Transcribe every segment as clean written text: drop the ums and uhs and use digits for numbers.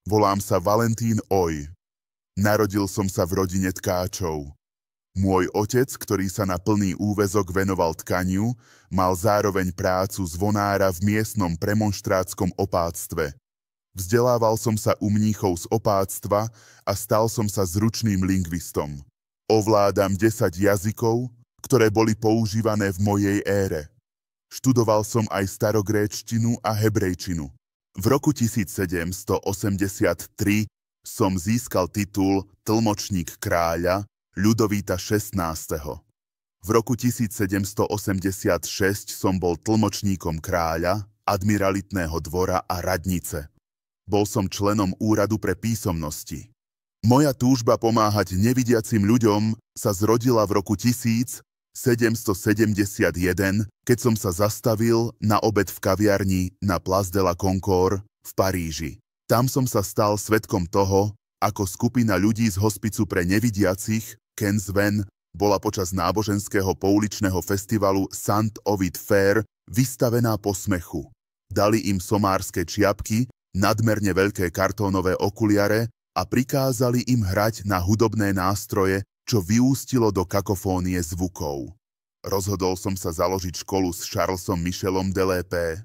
Volám sa Valentín Oj. Narodil som sa v rodine tkáčov. Môj otec, ktorý sa na plný úväzok venoval tkaniu, mal zároveň prácu zvonára v miestnom premonštrátskom opáctve. Vzdelával som sa u mníchov z opáctva a stal som sa zručným lingvistom. Ovládam 10 jazykov, ktoré boli používané v mojej ére. Študoval som aj starogréčtinu a hebrejčinu. V roku 1783 som získal titul tlmočník kráľa Ľudovíta XVI. V roku 1786 som bol tlmočníkom kráľa, admiralitného dvora a radnice. Bol som členom úradu pre písomnosti. Moja túžba pomáhať nevidiacim ľuďom sa zrodila v roku 1771, keď som sa zastavil na obed v kaviarni na Place de la Concorde v Paríži. Tam som sa stal svedkom toho, ako skupina ľudí z hospicu pre nevidiacich Kensven bola počas náboženského pouličného festivalu St. Ovid Fair vystavená posmechu. Dali im somárske čiapky, nadmerne veľké kartónové okuliare a prikázali im hrať na hudobné nástroje, čo vyústilo do kakofónie zvukov. Rozhodol som sa založiť školu s Charlesom Michelom de Lépée.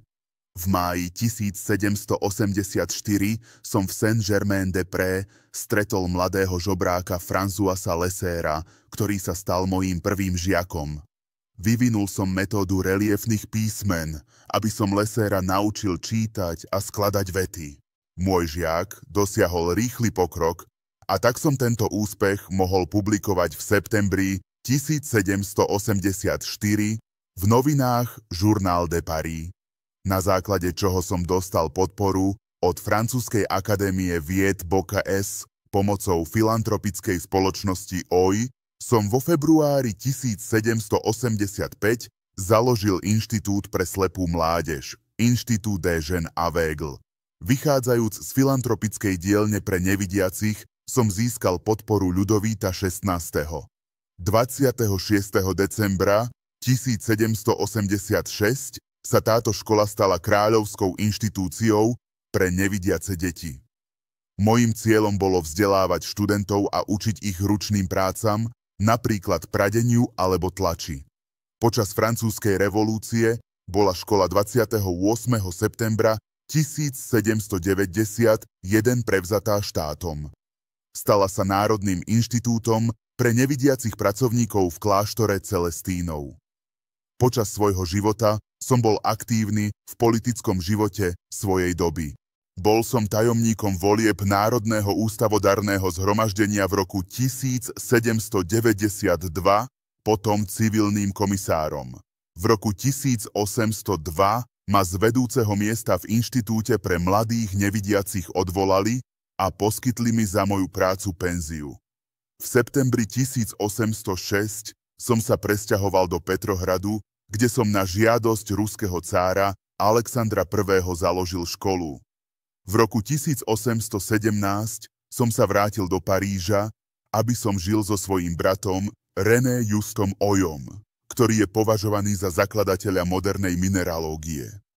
V máji 1784 som v Saint-Germain-des-Prés stretol mladého žobráka Françoisa Lesséra, ktorý sa stal mojím prvým žiakom. Vyvinul som metódu reliefných písmen, aby som Lesséra naučil čítať a skladať vety. Môj žiak dosiahol rýchly pokrok a tak som tento úspech mohol publikovať v septembri 1784 v novinách Journal de Paris, na základe čoho som dostal podporu od Francúzskej akadémie vied Bocas pomocou filantropickej spoločnosti OI, som vo februári 1785 založil Inštitút pre slepú mládež, Institut des Jeunes Aveugles. Vychádzajúc z filantropickej dielne pre nevidiacich, som získal podporu Ľudovíta XVI. 26. decembra 1786 sa táto škola stala kráľovskou inštitúciou pre nevidiace deti. Mojím cieľom bolo vzdelávať študentov a učiť ich ručným prácam, napríklad pradeniu alebo tlači. Počas francúzskej revolúcie bola škola 28. septembra 1791 prevzatá štátom. Stala sa Národným inštitútom pre nevidiacich pracovníkov v kláštore Celestínov. Počas svojho života som bol aktívny v politickom živote svojej doby. Bol som tajomníkom volieb Národného ústavodarného zhromaždenia v roku 1792, potom civilným komisárom. V roku 1802 ma z vedúceho miesta v Inštitúte pre mladých nevidiacich odvolali a poskytli mi za moju prácu penziu. V septembri 1806 som sa presťahoval do Petrohradu, kde som na žiadosť ruského cára Alexandra I. založil školu. V roku 1817 som sa vrátil do Paríža, aby som žil so svojím bratom René Justom Oyom, ktorý je považovaný za zakladateľa modernej mineralógie.